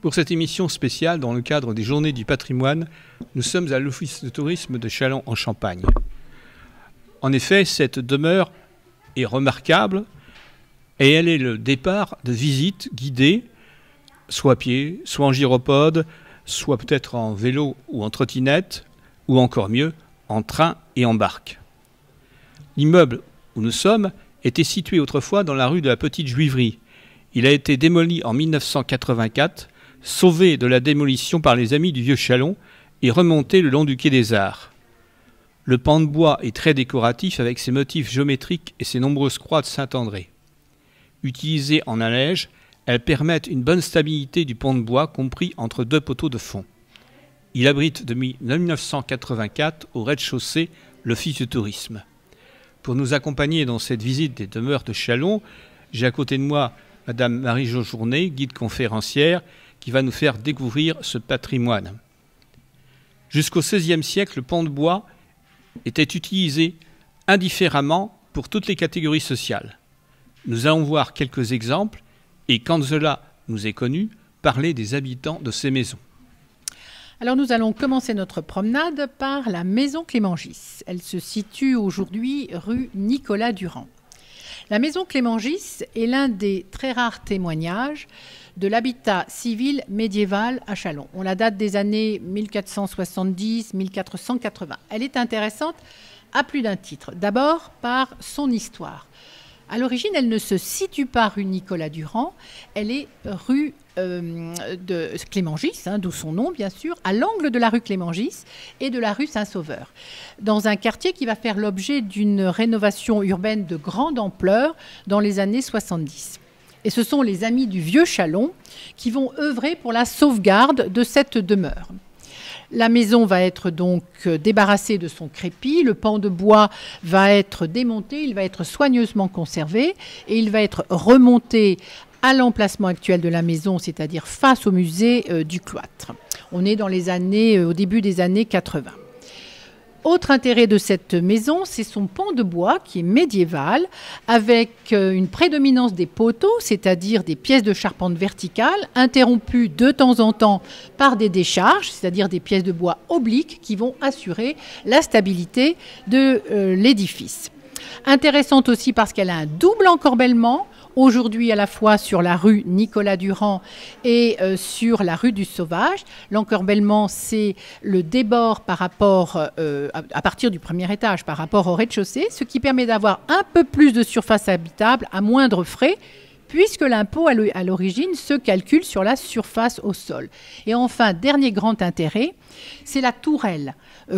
Pour cette émission spéciale, dans le cadre des Journées du patrimoine, nous sommes à l'Office de tourisme de Châlons en Champagne. En effet, cette demeure est remarquable et elle est le départ de visites guidées, soit à pied, soit en gyropode, soit peut-être en vélo ou en trottinette, ou encore mieux, en train et en barque. L'immeuble où nous sommes était situé autrefois dans la rue de la Petite Juiverie. Il a été démoli en 1984, sauvé de la démolition par les Amis du Vieux Châlons et remonté le long du quai des Arts. Le pan de bois est très décoratif avec ses motifs géométriques et ses nombreuses croix de Saint-André. Utilisées en allège, elles permettent une bonne stabilité du pont de bois compris entre deux poteaux de fond. Il abrite depuis 1984 au rez-de-chaussée l'Office du tourisme. Pour nous accompagner dans cette visite des demeures de Châlons, j'ai à côté de moi Madame Marie-Jo Journet, guide conférencière, qui va nous faire découvrir ce patrimoine. Jusqu'au XVIe siècle, le pont de bois était utilisé indifféremment pour toutes les catégories sociales. Nous allons voir quelques exemples et, quand cela nous est connu, parler des habitants de ces maisons. Alors nous allons commencer notre promenade par la maison Clémengis. Elle se situe aujourd'hui rue Nicolas Durand. La maison Clémengis est l'un des très rares témoignages de l'habitat civil médiéval à Châlons. On la date des années 1470-1480. Elle est intéressante à plus d'un titre. D'abord par son histoire. À l'origine, elle ne se situe pas rue Nicolas Durand, elle est rue de Clémengis, d'où son nom bien sûr, à l'angle de la rue Clémengis et de la rue Saint-Sauveur, dans un quartier qui va faire l'objet d'une rénovation urbaine de grande ampleur dans les années 70. Et ce sont les Amis du Vieux Châlons qui vont œuvrer pour la sauvegarde de cette demeure. La maison va être donc débarrassée de son crépi, le pan de bois va être démonté, il va être soigneusement conservé et il va être remonté à l'emplacement actuel de la maison, c'est-à-dire face au musée du cloître. On est dans les années, au début des années 80. Autre intérêt de cette maison, c'est son pan de bois qui est médiéval, avec une prédominance des poteaux, c'est-à-dire des pièces de charpente verticale, interrompues de temps en temps par des décharges, c'est-à-dire des pièces de bois obliques qui vont assurer la stabilité de l'édifice. Intéressante aussi parce qu'elle a un double encorbellement, aujourd'hui à la fois sur la rue Nicolas Durand et sur la rue du Sauvage. L'encorbellement, c'est le débord par rapport, à partir du premier étage par rapport au rez-de-chaussée, ce qui permet d'avoir un peu plus de surface habitable à moindre frais, puisque l'impôt à l'origine se calcule sur la surface au sol. Et enfin, dernier grand intérêt, c'est la tourelle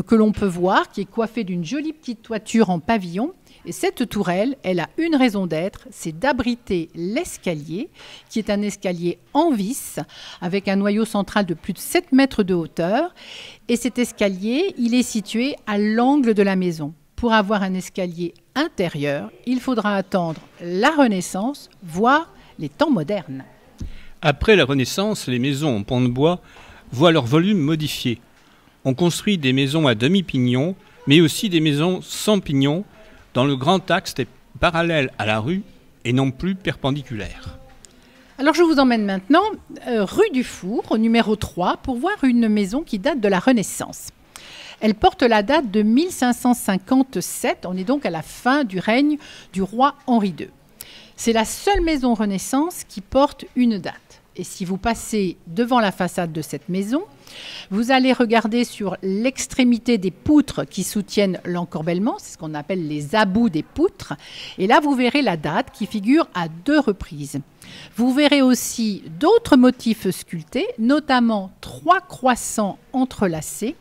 que l'on peut voir, qui est coiffée d'une jolie petite toiture en pavillon. Et cette tourelle, elle a une raison d'être, c'est d'abriter l'escalier, qui est un escalier en vis, avec un noyau central de plus de 7 mètres de hauteur. Et cet escalier, il est situé à l'angle de la maison. Pour avoir un escalier intérieur, il faudra attendre la Renaissance, voire les temps modernes. Après la Renaissance, les maisons en pont de bois voient leur volume modifié. On construit des maisons à demi-pignon, mais aussi des maisons sans pignon, dans le grand axe est parallèle à la rue et non plus perpendiculaire. Alors je vous emmène maintenant rue du Four, au numéro 3, pour voir une maison qui date de la Renaissance. Elle porte la date de 1557, on est donc à la fin du règne du roi Henri II. C'est la seule maison Renaissance qui porte une date. Et si vous passez devant la façade de cette maison, vous allez regarder sur l'extrémité des poutres qui soutiennent l'encorbellement, c'est ce qu'on appelle les abouts des poutres. Et là, vous verrez la date qui figure à 2 reprises. Vous verrez aussi d'autres motifs sculptés, notamment 3 croissants entrelacés,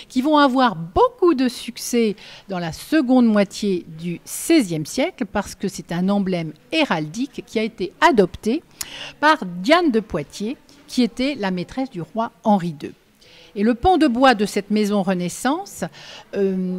qui vont avoir beaucoup de succès dans la seconde moitié du XVIe siècle parce que c'est un emblème héraldique qui a été adopté par Diane de Poitiers, qui était la maîtresse du roi Henri II. Et le pan de bois de cette maison Renaissance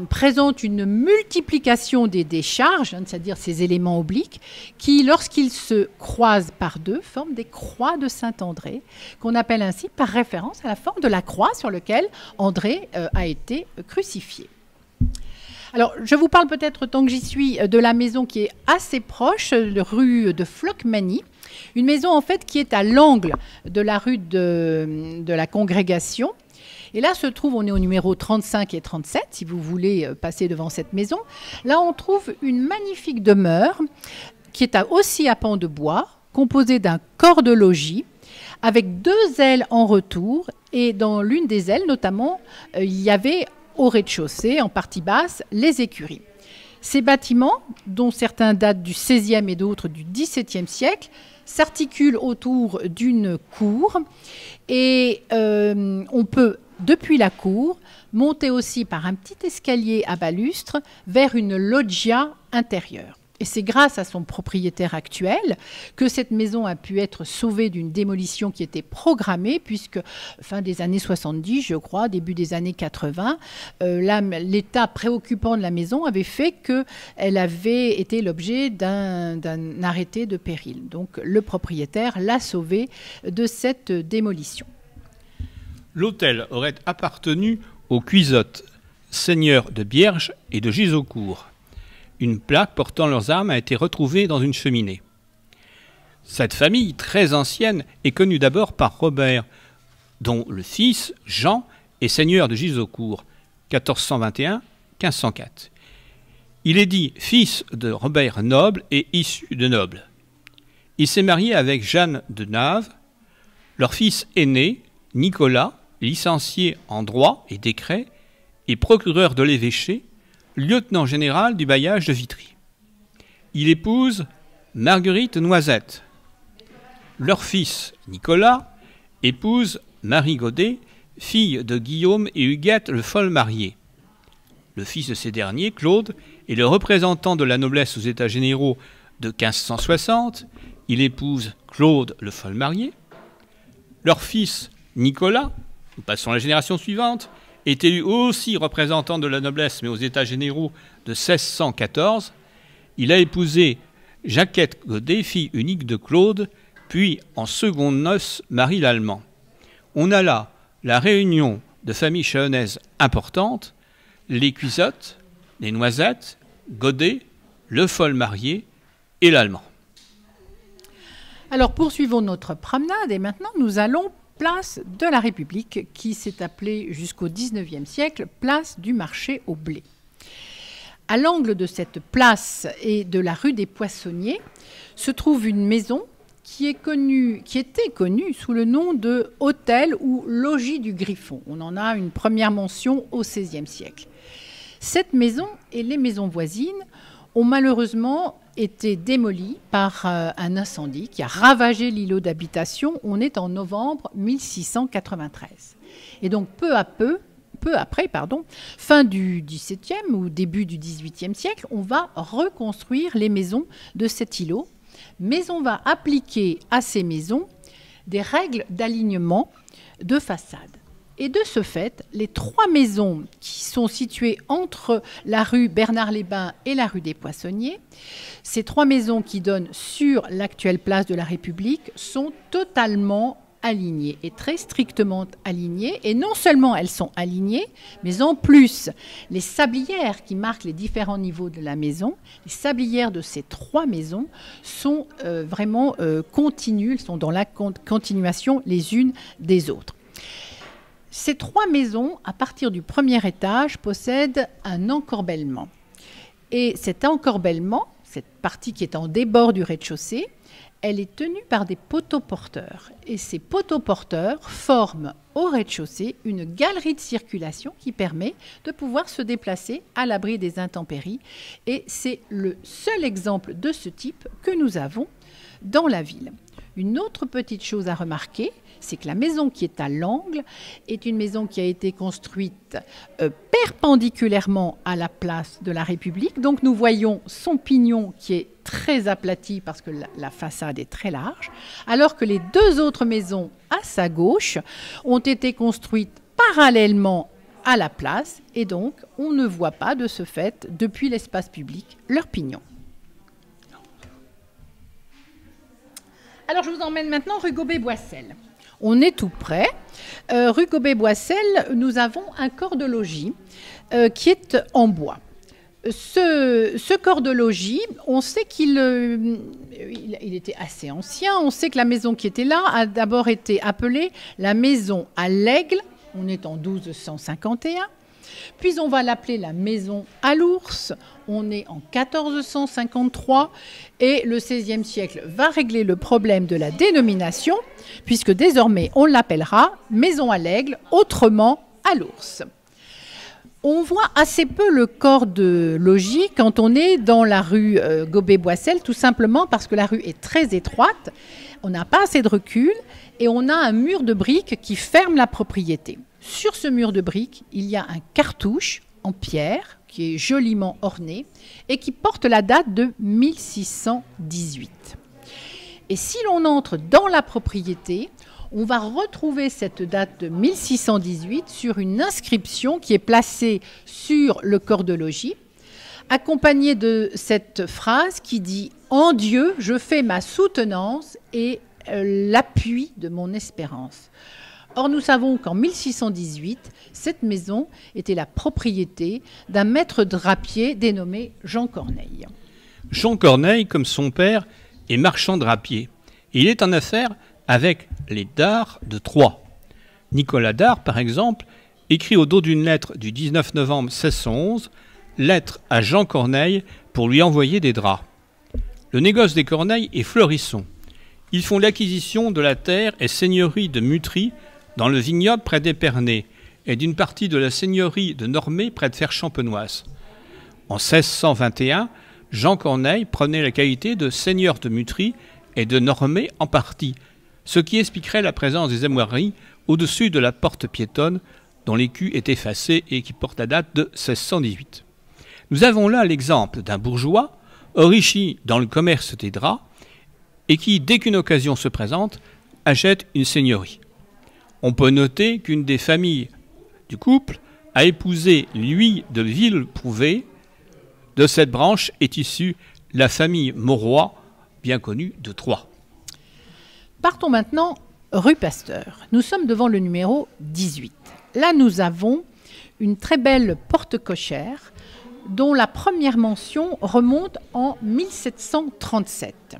présente une multiplication des décharges, c'est-à-dire ces éléments obliques, qui, lorsqu'ils se croisent par deux, forment des croix de Saint-André, qu'on appelle ainsi par référence à la forme de la croix sur laquelle André a été crucifié. Alors, je vous parle peut-être, tant que j'y suis, de la maison qui est assez proche, de rue de Floquemagny. Une maison en fait qui est à l'angle de la rue de la Congrégation. Et là se trouve, on est au numéro 35 et 37, si vous voulez passer devant cette maison. Là on trouve une magnifique demeure qui est aussi à pans de bois, composée d'un corps de logis, avec 2 ailes en retour. Et dans l'une des ailes notamment, il y avait au rez-de-chaussée, en partie basse, les écuries. Ces bâtiments, dont certains datent du XVIe et d'autres du XVIIe siècle, s'articulent autour d'une cour et on peut, depuis la cour, monter aussi par un petit escalier à balustre vers une loggia intérieure. Et c'est grâce à son propriétaire actuel que cette maison a pu être sauvée d'une démolition qui était programmée, puisque fin des années 70, je crois, début des années 80, l'état préoccupant de la maison avait fait qu'elle avait été l'objet d'un arrêté de péril. Donc le propriétaire l'a sauvée de cette démolition. L'hôtel aurait appartenu aux Cuisottes, seigneurs de Bierges et de Gisaucourt. Une plaque portant leurs armes a été retrouvée dans une cheminée. Cette famille, très ancienne, est connue d'abord par Robert, dont le fils, Jean, est seigneur de Gisaucourt, 1421-1504. Il est dit fils de Robert noble et issu de nobles. Il s'est marié avec Jeanne de Naves. Leur fils aîné, Nicolas, licencié en droit et décret, et procureur de l'évêché, lieutenant général du bailliage de Vitry. Il épouse Marguerite Noisette. Leur fils, Nicolas, épouse Marie Godet, fille de Guillaume et Huguette le Folle-Marié. Le fils de ces derniers, Claude, est le représentant de la noblesse aux États généraux de 1560. Il épouse Claude le Folle-Marié. Leur fils, Nicolas, nous passons à la génération suivante, est élu aussi représentant de la noblesse, mais aux États généraux de 1614. Il a épousé Jacquette Godet, fille unique de Claude, puis en seconde noces, Marie l'Allemand. On a là la réunion de familles chalonnaises importantes, les Cuisottes, les Noisettes, Godet, le Folle-Marié et l'Allemand. Alors poursuivons notre promenade et maintenant nous allons place de la République, qui s'est appelée jusqu'au XIXe siècle place du marché au blé. À l'angle de cette place et de la rue des Poissonniers se trouve une maison qui était connue sous le nom de hôtel ou logis du Griffon. On en a une première mention au XVIe siècle. Cette maison et les maisons voisines ont malheureusement été démolies par un incendie qui a ravagé l'îlot d'habitation. On est en novembre 1693. Et donc peu après, fin du XVIIe ou début du XVIIIe siècle, on va reconstruire les maisons de cet îlot. Mais on va appliquer à ces maisons des règles d'alignement de façade. Et de ce fait, les 3 maisons qui sont situées entre la rue Bernard-les-Bains et la rue des Poissonniers, ces 3 maisons qui donnent sur l'actuelle place de la République sont totalement alignées et très strictement alignées. Et non seulement elles sont alignées, mais en plus, les sablières qui marquent les différents niveaux de la maison, les sablières de ces 3 maisons sont vraiment continues, elles sont dans la continuation les unes des autres. Ces 3 maisons, à partir du premier étage, possèdent un encorbellement. Et cet encorbellement, cette partie qui est en débord du rez-de-chaussée, elle est tenue par des poteaux porteurs. Et ces poteaux porteurs forment au rez-de-chaussée une galerie de circulation qui permet de pouvoir se déplacer à l'abri des intempéries. Et c'est le seul exemple de ce type que nous avons dans la ville. Une autre petite chose à remarquer, c'est que la maison qui est à l'angle est une maison qui a été construite perpendiculairement à la place de la République. Donc nous voyons son pignon qui est très aplati parce que la façade est très large, alors que les 2 autres maisons à sa gauche ont été construites parallèlement à la place et donc on ne voit pas de ce fait, depuis l'espace public, leur pignon. Alors je vous emmène maintenant rue Gobet-Boissel. On est tout près. Rue Gobet-Boissel, nous avons un corps de logis qui est en bois. Ce corps de logis, on sait qu'il était assez ancien. On sait que la maison qui était là a d'abord été appelée la maison à l'Aigle. On est en 1251. Puis on va l'appeler la maison à l'ours. On est en 1453. Et le XVIe siècle va régler le problème de la dénomination, puisque désormais on l'appellera maison à l'Aigle, autrement à l'ours. On voit assez peu le corps de logis quand on est dans la rue Gobet-Boissel, tout simplement parce que la rue est très étroite, on n'a pas assez de recul et on a un mur de briques qui ferme la propriété. Sur ce mur de briques, il y a un cartouche en pierre qui est joliment orné et qui porte la date de 1618. Et si l'on entre dans la propriété, on va retrouver cette date de 1618 sur une inscription qui est placée sur le corps de logis, accompagnée de cette phrase qui dit « En Dieu, je fais ma soutenance et l'appui de mon espérance ». Or, nous savons qu'en 1618, cette maison était la propriété d'un maître drapier dénommé Jean Corneille. Jean Corneille, comme son père, est marchand drapier. Et il est en affaires avec les Dard de Troyes. Nicolas Dard, par exemple, écrit au dos d'une lettre du 19 novembre 1611, lettre à Jean Corneille pour lui envoyer des draps. Le négoce des Corneilles est florissant. Ils font l'acquisition de la terre et seigneurie de Mutry dans le vignoble près d'Épernay et d'une partie de la seigneurie de Normé près de Fère-Champenoise. En 1621, Jean Corneille prenait la qualité de seigneur de Mutry et de Normé en partie, ce qui expliquerait la présence des armoiries au-dessus de la porte piétonne dont l'écu est effacé et qui porte la date de 1618. Nous avons là l'exemple d'un bourgeois enrichi dans le commerce des draps et qui, dès qu'une occasion se présente, achète une seigneurie. On peut noter qu'une des familles du couple a épousé Louis de Villeprouvé. De cette branche est issue la famille Mauroy, bien connue de Troyes. Partons maintenant rue Pasteur. Nous sommes devant le numéro 18. Là, nous avons une très belle porte cochère dont la première mention remonte en 1737.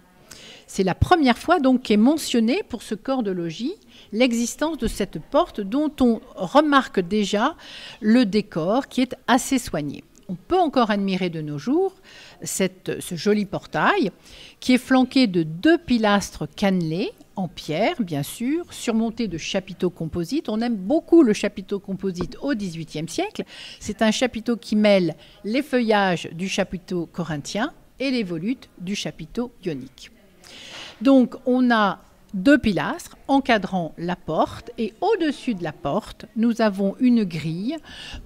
C'est la première fois donc qu'est mentionnée pour ce corps de logis l'existence de cette porte dont on remarque déjà le décor qui est assez soigné. On peut encore admirer de nos jours ce joli portail qui est flanqué de 2 pilastres cannelés en pierre, bien sûr, surmontés de chapiteaux composites. On aime beaucoup le chapiteau composite au XVIIIe siècle. C'est un chapiteau qui mêle les feuillages du chapiteau corinthien et les volutes du chapiteau ionique. Donc, on a 2 pilastres encadrant la porte et au-dessus de la porte, nous avons une grille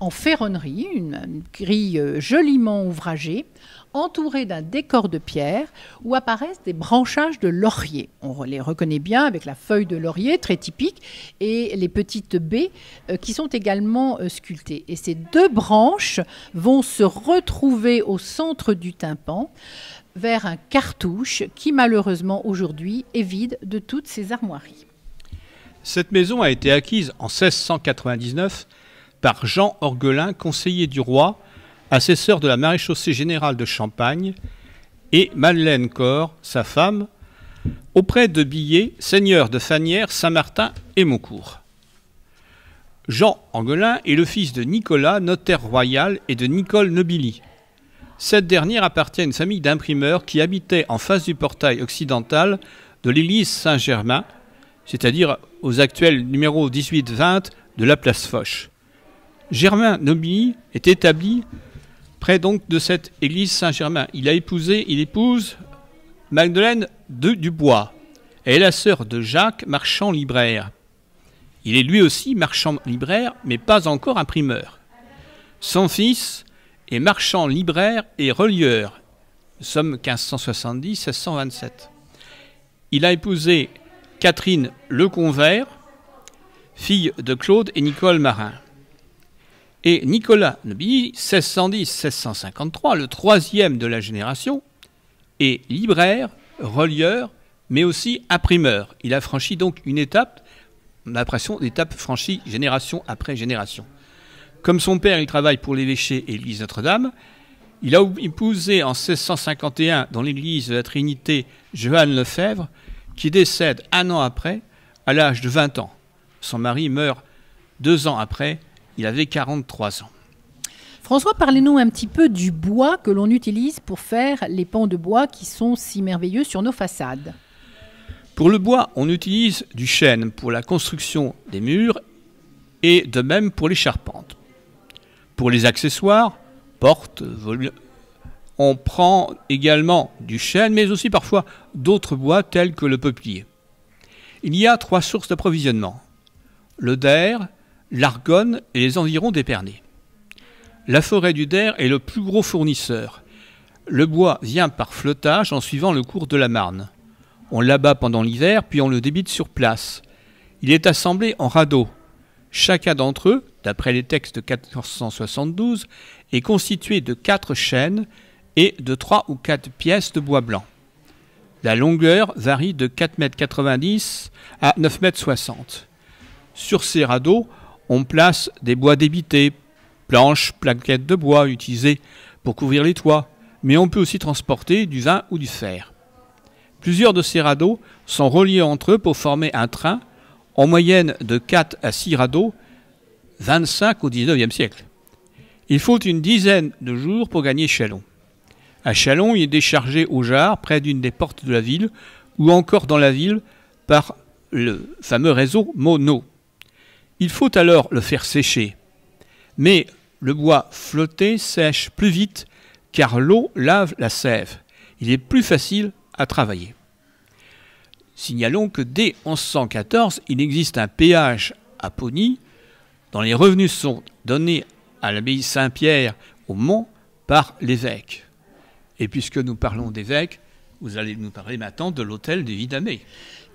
en ferronnerie, une grille joliment ouvragée, entourée d'un décor de pierre où apparaissent des branchages de laurier. On les reconnaît bien avec la feuille de laurier, très typique, et les petites baies qui sont également sculptées. Et ces 2 branches vont se retrouver au centre du tympan, vers un cartouche qui malheureusement aujourd'hui est vide de toutes ses armoiries. Cette maison a été acquise en 1699 par Jean Orguelin, conseiller du roi, assesseur de la maréchaussée générale de Champagne, et Madeleine Cor, sa femme, auprès de Billet, seigneur de Fanières, Saint-Martin et Moncourt. Jean Orguelin est le fils de Nicolas, notaire royal, et de Nicole Nobilly. Cette dernière appartient à une famille d'imprimeurs qui habitait en face du portail occidental de l'église Saint-Germain, c'est-à-dire aux actuels numéros 18-20 de la place Foch. Germain Nobilly est établi près donc de cette église Saint-Germain. Il épouse Magdeleine de Dubois. Elle est la sœur de Jacques, marchand libraire. Il est lui aussi marchand libraire, mais pas encore imprimeur. Son fils est marchand libraire et relieur. Nous sommes 1570-1627. Il a épousé Catherine Leconvert, fille de Claude et Nicole Marin. Et Nicolas Nobilly, 1610-1653, le 3e de la génération, est libraire, relieur, mais aussi imprimeur. Il a franchi donc une étape, on a l'impression d'étape franchie génération après génération. Comme son père, il travaille pour l'évêché et l'église Notre-Dame. Il a épousé en 1651 dans l'église de la Trinité Johanne Lefebvre, qui décède un an après, à l'âge de 20 ans. Son mari meurt 2 ans après, il avait 43 ans. François, parlez-nous un petit peu du bois que l'on utilise pour faire les pans de bois qui sont si merveilleux sur nos façades. Pour le bois, on utilise du chêne pour la construction des murs et de même pour les charpentes. Pour les accessoires, portes, on prend également du chêne, mais aussi parfois d'autres bois tels que le peuplier. Il y a 3 sources d'approvisionnement: le Der, l'Argonne et les environs d'Épernay. La forêt du Der est le plus gros fournisseur. Le bois vient par flottage en suivant le cours de la Marne. On l'abat pendant l'hiver, puis on le débite sur place. Il est assemblé en radeaux. Chacun d'entre eux, d'après les textes de 1472, est constitué de 4 chaînes et de 3 ou 4 pièces de bois blanc. La longueur varie de 4,90 m à 9,60 m. Sur ces radeaux, on place des bois débités, planches, plaquettes de bois utilisées pour couvrir les toits, mais on peut aussi transporter du vin ou du fer. Plusieurs de ces radeaux sont reliés entre eux pour former un train, en moyenne de 4 à 6 radeaux, 25 au XIXe siècle. Il faut une dizaine de jours pour gagner Châlons. À Châlons, il est déchargé au Jard, près d'une des portes de la ville, ou encore dans la ville par le fameux réseau Monod. Il faut alors le faire sécher. Mais le bois flotté sèche plus vite car l'eau lave la sève. Il est plus facile à travailler. Signalons que dès 1114, il existe un péage à Pony dont les revenus sont donnés à l'abbaye Saint-Pierre au Mont par l'évêque. Et puisque nous parlons d'évêque, vous allez nous parler maintenant de l'hôtel du Vidamé.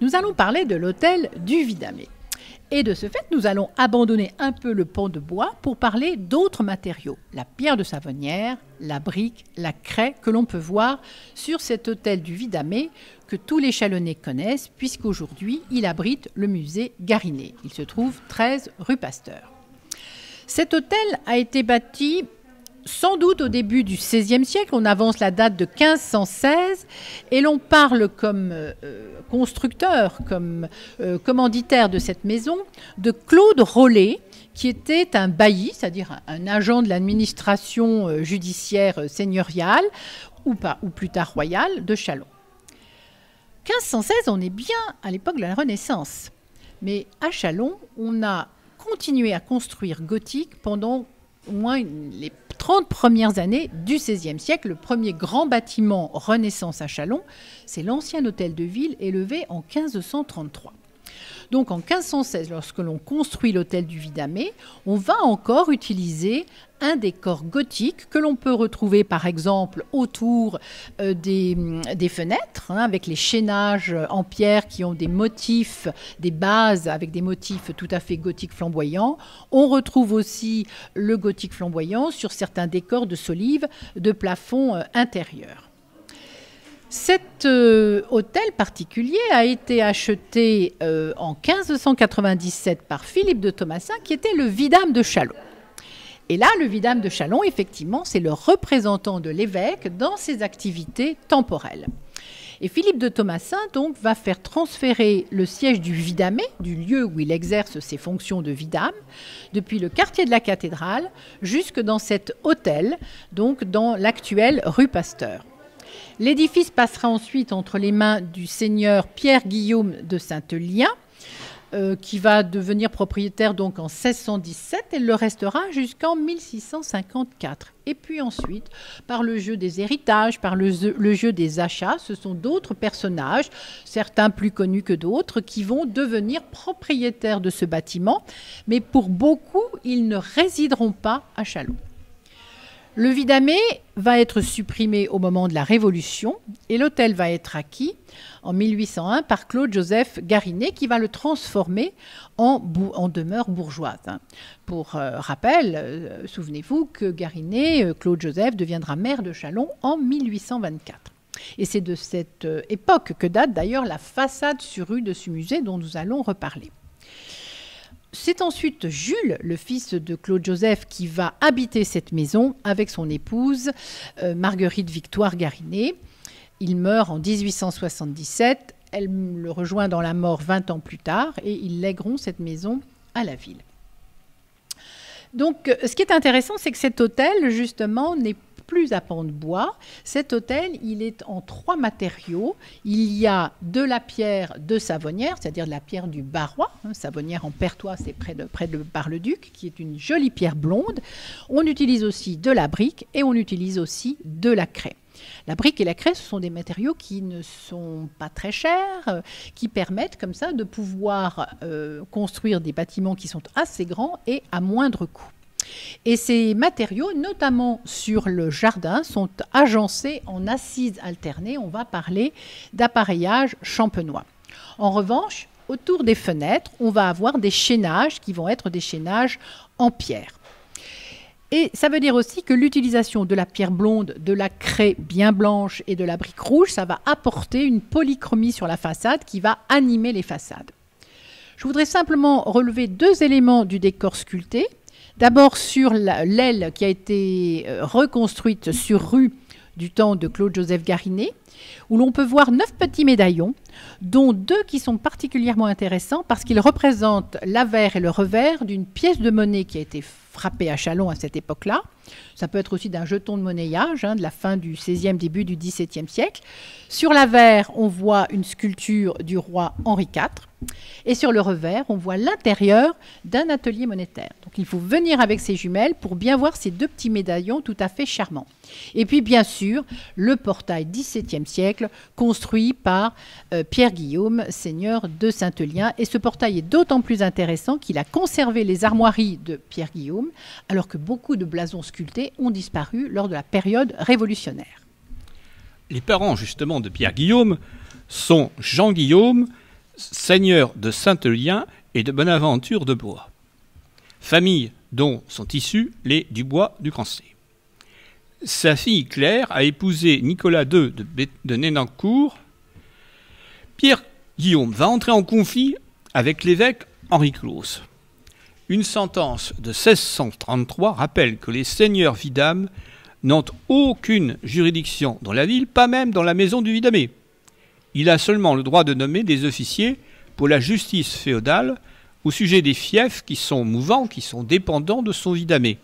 Nous allons parler de l'hôtel du Vidamé. Et de ce fait, nous allons abandonner un peu le pan de bois pour parler d'autres matériaux. La pierre de Savonnières, la brique, la craie que l'on peut voir sur cet hôtel du Vidamé que tous les Chalonnais connaissent puisqu'aujourd'hui, il abrite le musée Garinet. Il se trouve 13 rue Pasteur. Cet hôtel a été bâti sans doute au début du XVIe siècle. On avance la date de 1516 et l'on parle comme constructeur, comme commanditaire de cette maison, de Claude Rollet, qui était un bailli, c'est-à-dire un agent de l'administration judiciaire seigneuriale ou plus tard royale de Châlons. 1516, on est bien à l'époque de la Renaissance. Mais à Châlons, on a continué à construire gothique pendant au moins les 30 premières années du XVIe siècle. Le premier grand bâtiment Renaissance à Châlons, c'est l'ancien hôtel de ville élevé en 1533. Donc en 1516, lorsque l'on construit l'hôtel du Vidamé, on va encore utiliser un décor gothique que l'on peut retrouver par exemple autour des fenêtres, avec les chaînages en pierre qui ont des motifs, des bases avec des motifs tout à fait gothiques flamboyants. On retrouve aussi le gothique flamboyant sur certains décors de solives de plafond intérieur. Cet hôtel particulier a été acheté en 1597 par Philippe de Thomassin, qui était le vidame de Châlons. Et là, le vidame de Châlons, effectivement, c'est le représentant de l'évêque dans ses activités temporelles. Et Philippe de Thomassin, donc, va faire transférer le siège du vidamé, du lieu où il exerce ses fonctions de vidame, depuis le quartier de la cathédrale jusque dans cet hôtel, donc dans l'actuelle rue Pasteur. L'édifice passera ensuite entre les mains du seigneur Pierre-Guillaume de Saint-Eulien, qui va devenir propriétaire donc en 1617 et le restera jusqu'en 1654. Et puis ensuite, par le jeu des héritages, par le jeu des achats, ce sont d'autres personnages, certains plus connus que d'autres, qui vont devenir propriétaires de ce bâtiment. Mais pour beaucoup, ils ne résideront pas à Châlons. Le Vidamé va être supprimé au moment de la Révolution et l'hôtel va être acquis en 1801 par Claude-Joseph Garinet qui va le transformer en demeure bourgeoise. Pour rappel, souvenez-vous que Garinet, Claude-Joseph, deviendra maire de Châlons en 1824. Et c'est de cette époque que date d'ailleurs la façade sur rue de ce musée dont nous allons reparler. C'est ensuite Jules, le fils de Claude Joseph, qui va habiter cette maison avec son épouse Marguerite Victoire Garinet. Il meurt en 1877, elle le rejoint dans la mort 20 ans plus tard et ils lègueront cette maison à la ville. Donc, ce qui est intéressant, c'est que cet hôtel, justement, n'est plus à pan de bois. Cet hôtel, il est en 3 matériaux. Il y a de la pierre de Savonnières, c'est-à-dire de la pierre du Barrois. Savonnières en Perthois, c'est près de Bar-le-Duc, qui est une jolie pierre blonde. On utilise aussi de la brique et on utilise aussi de la craie. La brique et la craie, ce sont des matériaux qui ne sont pas très chers, qui permettent comme ça de pouvoir construire des bâtiments qui sont assez grands et à moindre coût. Et ces matériaux, notamment sur le jardin, sont agencés en assises alternées. On va parler d'appareillage champenois. En revanche, autour des fenêtres, on va avoir des chaînages qui vont être des chaînages en pierre. Et ça veut dire aussi que l'utilisation de la pierre blonde, de la craie bien blanche et de la brique rouge, ça va apporter une polychromie sur la façade qui va animer les façades. Je voudrais simplement relever 2 éléments du décor sculpté. D'abord sur l'aile qui a été reconstruite sur rue du temps de Claude-Joseph Garinet, où l'on peut voir 9 petits médaillons, dont 2 qui sont particulièrement intéressants parce qu'ils représentent l'avers et le revers d'une pièce de monnaie qui a été frappée à Châlons à cette époque-là. Ça peut être aussi d'un jeton de monnayage de la fin du XVIe, début du XVIIe siècle. Sur l'avers, on voit une sculpture du roi Henri IV. Et sur le revers, on voit l'intérieur d'un atelier monétaire. Donc il faut venir avec ces jumelles pour bien voir ces 2 petits médaillons tout à fait charmants. Et puis bien sûr, le portail XVIIe siècle construit par Pierre Guillaume, seigneur de Saint-Eulien. Et ce portail est d'autant plus intéressant qu'il a conservé les armoiries de Pierre Guillaume, alors que beaucoup de blasons sculptés ont disparu lors de la période révolutionnaire. Les parents justement de Pierre Guillaume sont Jean Guillaume, seigneur de Saint-Eulien et de Bonaventure de Blois, famille dont sont issus les Dubois du Crancé. Sa fille Claire a épousé Nicolas II de Nénancourt. Pierre Guillaume va entrer en conflit avec l'évêque Henri Claus. Une sentence de 1633 rappelle que les seigneurs vidame n'ont aucune juridiction dans la ville, pas même dans la maison du vidamé. Il a seulement le droit de nommer des officiers pour la justice féodale au sujet des fiefs qui sont mouvants, qui sont dépendants de son vidamé,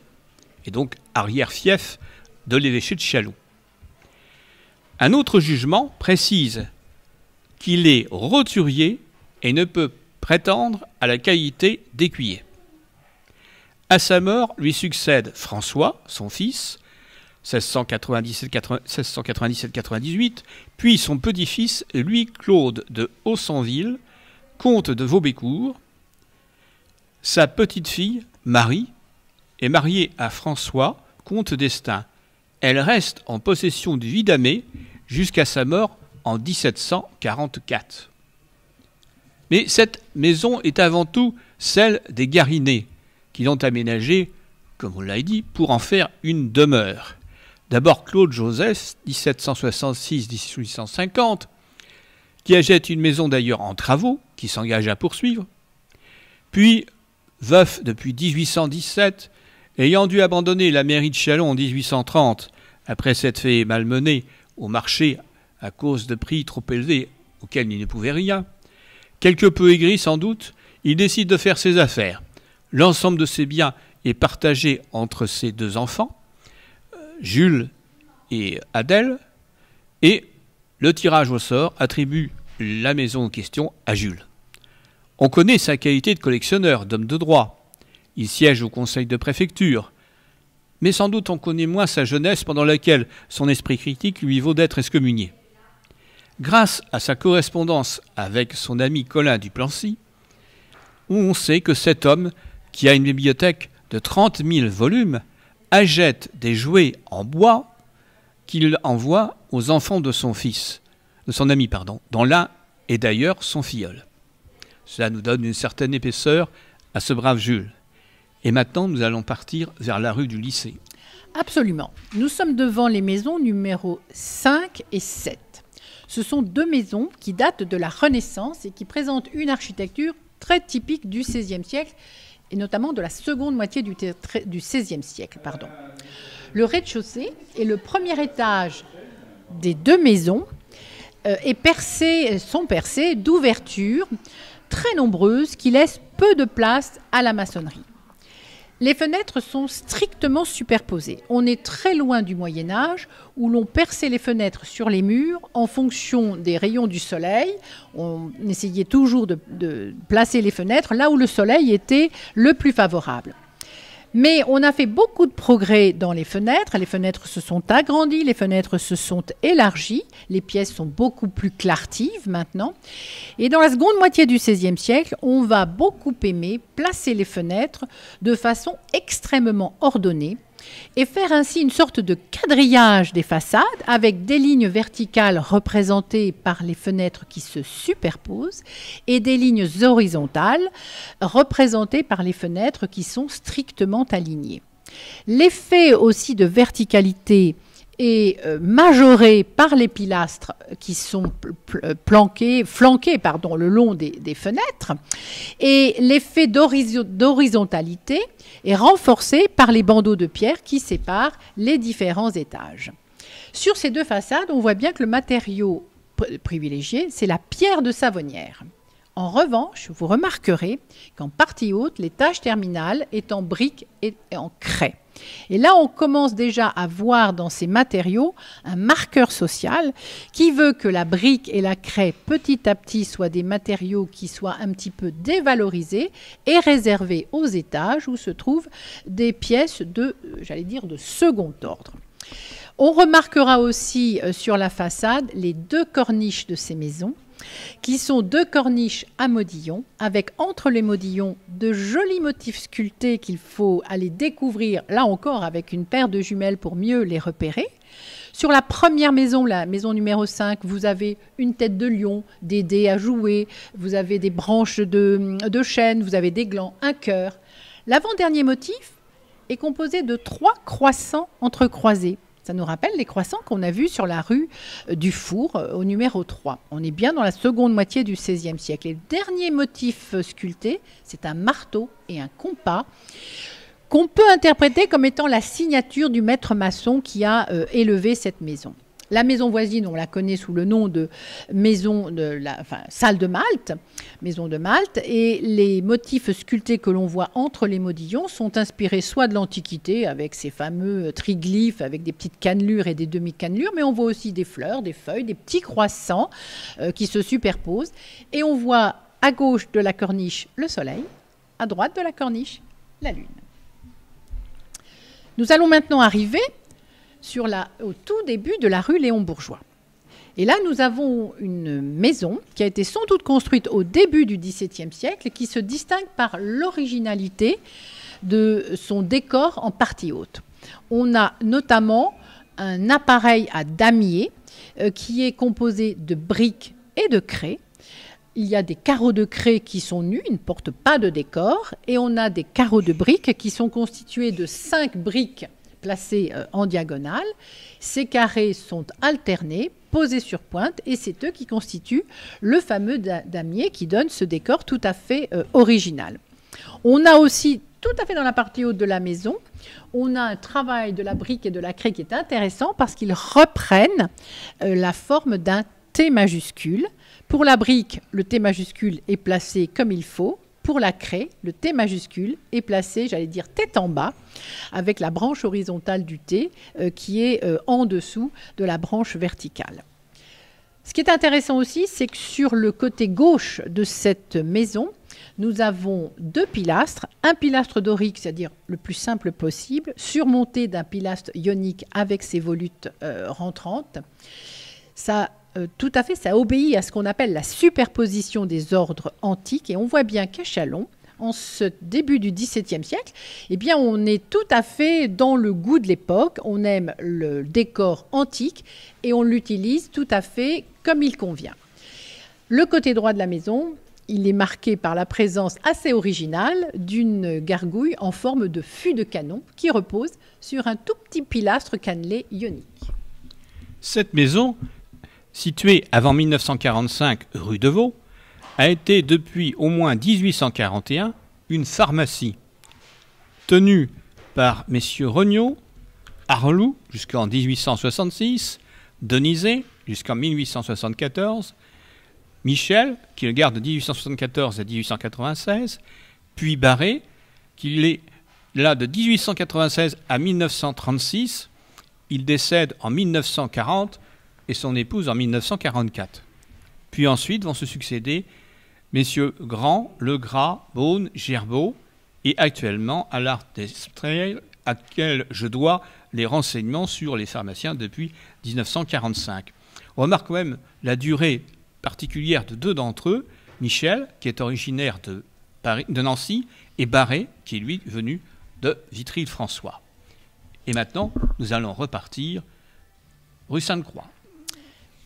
et donc arrière-fief de l'évêché de Châlons. Un autre jugement précise qu'il est roturier et ne peut prétendre à la qualité d'écuyer. À sa mort, lui succède François, son fils, 1697-98, puis son petit-fils, Louis-Claude de Haussanville, comte de Vaubécourt. Sa petite-fille, Marie, est mariée à François, comte d'Estaing. Elle reste en possession du vidamé jusqu'à sa mort en 1744. Mais cette maison est avant tout celle des Garinet, qui l'ont aménagée, comme on l'a dit, pour en faire une demeure. D'abord Claude Joseph, 1766-1850, qui achète une maison d'ailleurs en travaux, qui s'engage à poursuivre. Puis, veuf depuis 1817, ayant dû abandonner la mairie de Châlons en 1830, après s'être fait malmener au marché à cause de prix trop élevés auxquels il ne pouvait rien, quelque peu aigri sans doute, il décide de faire ses affaires. L'ensemble de ses biens est partagé entre ses 2 enfants, Jules et Adèle, et le tirage au sort attribue la maison en question à Jules. On connaît sa qualité de collectionneur, d'homme de droit. Il siège au conseil de préfecture. Mais sans doute on connaît moins sa jeunesse pendant laquelle son esprit critique lui vaut d'être excommunié. Grâce à sa correspondance avec son ami Colin du Plancy, on sait que cet homme, qui a une bibliothèque de 30 000 volumes, achète des jouets en bois qu'il envoie aux enfants de son ami, dont l'un est d'ailleurs son filleul. Cela nous donne une certaine épaisseur à ce brave Jules. Et maintenant, nous allons partir vers la rue du Lycée. Absolument. Nous sommes devant les maisons numéros 5 et 7. Ce sont 2 maisons qui datent de la Renaissance et qui présentent une architecture très typiques du XVIe siècle, et notamment de la seconde moitié du XVIe siècle. Pardon. Le rez-de-chaussée et le premier étage des deux maisons sont percés d'ouvertures très nombreuses qui laissent peu de place à la maçonnerie. Les fenêtres sont strictement superposées. On est très loin du Moyen-Âge où l'on perçait les fenêtres sur les murs en fonction des rayons du soleil. On essayait toujours de placer les fenêtres là où le soleil était le plus favorable. Mais on a fait beaucoup de progrès dans les fenêtres. Les fenêtres se sont agrandies, les fenêtres se sont élargies. Les pièces sont beaucoup plus clartives maintenant. Et dans la seconde moitié du XVIe siècle, on va beaucoup aimer placer les fenêtres de façon extrêmement ordonnée et faire ainsi une sorte de quadrillage des façades avec des lignes verticales représentées par les fenêtres qui se superposent et des lignes horizontales représentées par les fenêtres qui sont strictement alignées. L'effet aussi de verticalité est majoré par les pilastres qui sont flanqués le long des fenêtres, et l'effet d'horizontalité est renforcé par les bandeaux de pierre qui séparent les différents étages. Sur ces deux façades, on voit bien que le matériau privilégié, c'est la pierre de Savonnières. En revanche, vous remarquerez qu'en partie haute, l'étage terminal est en briques et en craie. Et là, on commence déjà à voir dans ces matériaux un marqueur social qui veut que la brique et la craie, petit à petit, soient des matériaux qui soient un petit peu dévalorisés et réservés aux étages où se trouvent des pièces de second ordre. On remarquera aussi sur la façade les deux corniches de ces maisons, qui sont deux corniches à modillons, avec entre les modillons de jolis motifs sculptés qu'il faut aller découvrir, là encore avec une paire de jumelles pour mieux les repérer. Sur la première maison, la maison numéro 5, vous avez une tête de lion, des dés à jouer, vous avez des branches de chêne, vous avez des glands, un cœur. L'avant-dernier motif est composé de 3 croissants entrecroisés. Ça nous rappelle les croissants qu'on a vus sur la rue du Four au numéro 3. On est bien dans la seconde moitié du XVIe siècle. Et le dernier motif sculpté, c'est un marteau et un compas qu'on peut interpréter comme étant la signature du maître maçon qui a élevé cette maison. La maison voisine, on la connaît sous le nom de salle de Malte, maison de Malte, et les motifs sculptés que l'on voit entre les modillons sont inspirés soit de l'Antiquité, avec ces fameux triglyphes, avec des petites cannelures et des demi-cannelures, mais on voit aussi des fleurs, des feuilles, des petits croissants qui se superposent, et on voit à gauche de la corniche le soleil, à droite de la corniche la lune. Nous allons maintenant arriver au tout début de la rue Léon Bourgeois. Et là, nous avons une maison qui a été sans doute construite au début du XVIIe siècle et qui se distingue par l'originalité de son décor en partie haute. On a notamment un appareil à damier qui est composé de briques et de craie. Il y a des carreaux de craie qui sont nus, ils ne portent pas de décor, et on a des carreaux de briques qui sont constitués de 5 briques placés en diagonale. Ces carrés sont alternés, posés sur pointe, et c'est eux qui constituent le fameux damier qui donne ce décor tout à fait original. On a aussi, tout à fait dans la partie haute de la maison, on a un travail de la brique et de la craie qui est intéressant parce qu'ils reprennent la forme d'un T majuscule. Pour la brique, le T majuscule est placé comme il faut. Pour la craie, le T majuscule est placé, tête en bas, avec la branche horizontale du T qui est en dessous de la branche verticale. Ce qui est intéressant aussi, c'est que sur le côté gauche de cette maison, nous avons 2 pilastres, un pilastre dorique, c'est-à-dire le plus simple possible, surmonté d'un pilastre ionique avec ses volutes rentrantes. Tout à fait, ça obéit à ce qu'on appelle la superposition des ordres antiques. Et on voit bien qu'à Châlons, en ce début du XVIIe siècle, on est tout à fait dans le goût de l'époque. On aime le décor antique et on l'utilise tout à fait comme il convient. Le côté droit de la maison, il est marqué par la présence assez originale d'une gargouille en forme de fût de canon qui repose sur un tout petit pilastre cannelé ionique. Cette maison, située avant 1945 rue de Vaux, a été depuis au moins 1841 une pharmacie tenue par messieurs Regnault, Arloux jusqu'en 1866, Denizet jusqu'en 1874, Michel, qui le garde de 1874 à 1896, puis Barré, qui est là de 1896 à 1936. Il décède en 1940 et son épouse en 1944. Puis ensuite vont se succéder messieurs Grand, Legras, Beaune, Gerbaud, et actuellement Allard d'Estrées, à quel je dois les renseignements sur les pharmaciens depuis 1945. On remarque quand même la durée particulière de deux d'entre eux, Michel, qui est originaire de Nancy, et Barré, qui est lui venu de Vitry-le-François. Et maintenant, nous allons repartir rue Sainte-Croix.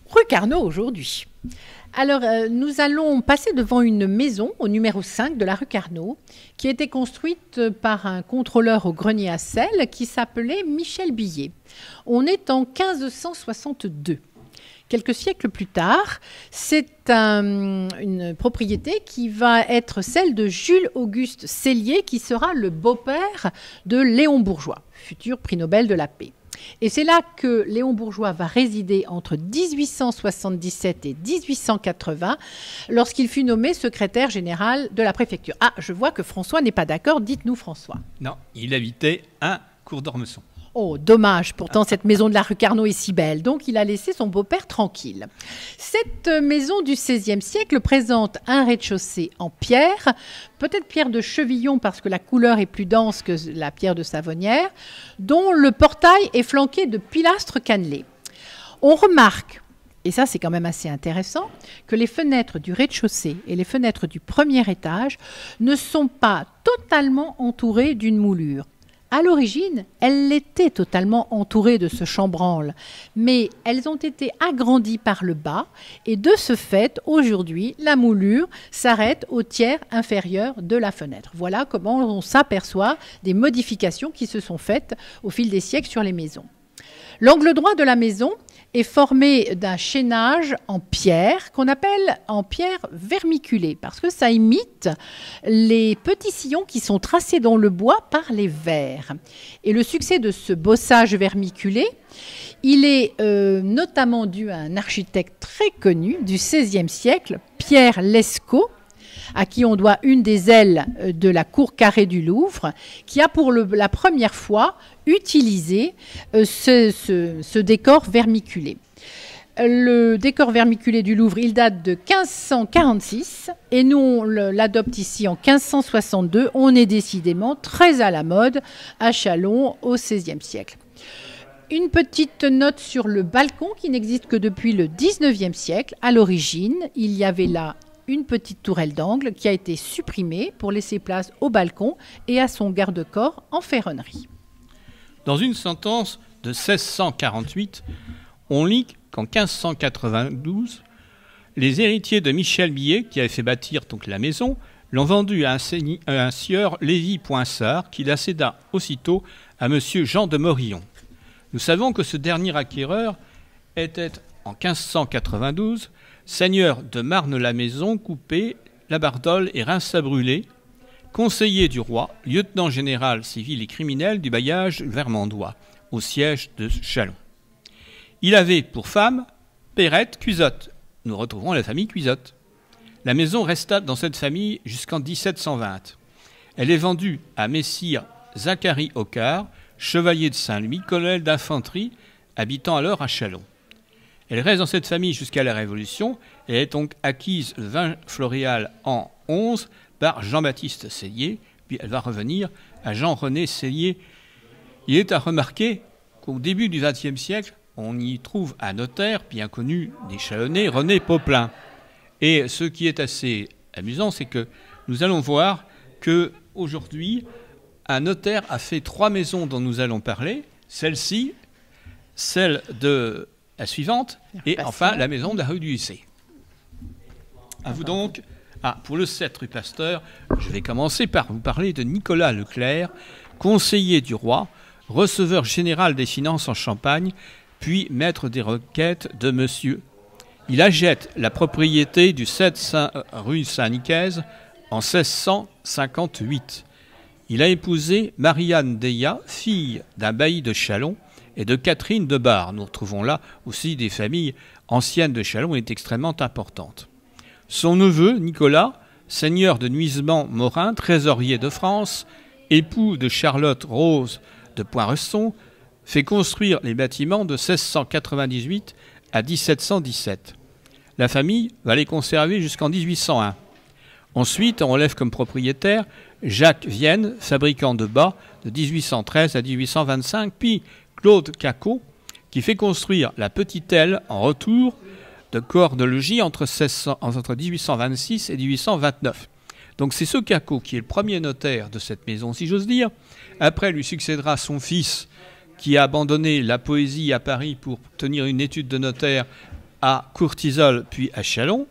Rue Carnot aujourd'hui. Alors, nous allons passer devant une maison au numéro 5 de la rue Carnot, qui a été construite par un contrôleur au grenier à sel qui s'appelait Michel Billet. On est en 1562. Quelques siècles plus tard, c'est une propriété qui va être celle de Jules-Auguste Cellier, qui sera le beau-père de Léon Bourgeois, futur prix Nobel de la paix. Et c'est là que Léon Bourgeois va résider entre 1877 et 1880, lorsqu'il fut nommé secrétaire général de la préfecture. Ah, je vois que François n'est pas d'accord. Dites-nous, François. Non, il habitait à Cour d'Ormesson. Oh, dommage, pourtant cette maison de la rue Carnot est si belle, donc il a laissé son beau-père tranquille. Cette maison du XVIe siècle présente un rez-de-chaussée en pierre, peut-être pierre de Chevillon parce que la couleur est plus dense que la pierre de Savonnière, dont le portail est flanqué de pilastres cannelés. On remarque, et ça c'est quand même assez intéressant, que les fenêtres du rez-de-chaussée et les fenêtres du premier étage ne sont pas totalement entourées d'une moulure. À l'origine, elles étaient totalement entourées de ce chambranle, mais elles ont été agrandies par le bas et de ce fait, aujourd'hui, la moulure s'arrête au tiers inférieur de la fenêtre. Voilà comment on s'aperçoit des modifications qui se sont faites au fil des siècles sur les maisons. L'angle droit de la maison est formé d'un chaînage en pierre qu'on appelle en pierre vermiculée parce que ça imite les petits sillons qui sont tracés dans le bois par les vers. Et le succès de ce bossage vermiculé, il est notamment dû à un architecte très connu du XVIe siècle, Pierre Lescot, à qui on doit une des ailes de la cour carrée du Louvre, qui a pour la première fois utilisé ce décor vermiculé. Le décor vermiculé du Louvre, il date de 1546 et nous, on l'adopte ici en 1562. On est décidément très à la mode à Châlons au XVIe siècle. Une petite note sur le balcon qui n'existe que depuis le XIXe siècle. À l'origine, il y avait là une petite tourelle d'angle qui a été supprimée pour laisser place au balcon et à son garde-corps en ferronnerie. Dans une sentence de 1648, on lit qu'en 1592, les héritiers de Michel Billet, qui avait fait bâtir donc la maison, l'ont vendue à un sieur Lévy Poinsard, qui la céda aussitôt à M. Jean de Morillon. Nous savons que ce dernier acquéreur était, en 1592, seigneur de Marne-la-Maison, Coupé, Labardole et Reims-à-Brûlé, conseiller du roi, lieutenant général civil et criminel du bailliage vermandois, au siège de Châlons. Il avait pour femme Perrette Cuisotte. Nous retrouverons la famille Cuisotte. La maison resta dans cette famille jusqu'en 1720. Elle est vendue à messire Zacharie Ocard, chevalier de Saint-Louis, colonel d'infanterie, habitant alors à Châlons. Elle reste dans cette famille jusqu'à la Révolution. Elle est donc acquise le 20 Floréal en 11 par Jean-Baptiste Cellier, puis elle va revenir à Jean-René Cellier. Il est à remarquer qu'au début du XXe siècle, on y trouve un notaire bien connu des Chalonnais, René Poplin. Et ce qui est assez amusant, c'est que nous allons voir qu'aujourd'hui, un notaire a fait 3 maisons dont nous allons parler, celle-ci, celle de la suivante, et enfin la maison de la rue du Hussé. À vous donc. Pour le 7 rue Pasteur, je vais commencer par vous parler de Nicolas Leclerc, conseiller du roi, receveur général des finances en Champagne, puis maître des requêtes de monsieur. Il achète la propriété du 7 rue Saint-Nicaise en 1658. Il a épousé Marie-Anne Deillat, fille d'un bailli de Châlons, et de Catherine de Bar. Nous retrouvons là aussi des familles anciennes de Châlons et extrêmement importantes. Son neveu, Nicolas, seigneur de Nuisement-Morin, trésorier de France, époux de Charlotte Rose de Poinresson, fait construire les bâtiments de 1698 à 1717. La famille va les conserver jusqu'en 1801. Ensuite, on relève comme propriétaire Jacques Vienne, fabricant de bas de 1813 à 1825, puis Claude Cacot, qui fait construire la petite aile en retour de corps de logis entre 1826 et 1829. Donc c'est ce Cacot qui est le premier notaire de cette maison, si j'ose dire. Après, lui succédera son fils, qui a abandonné la poésie à Paris pour tenir une étude de notaire à Courtisols, puis à Châlons.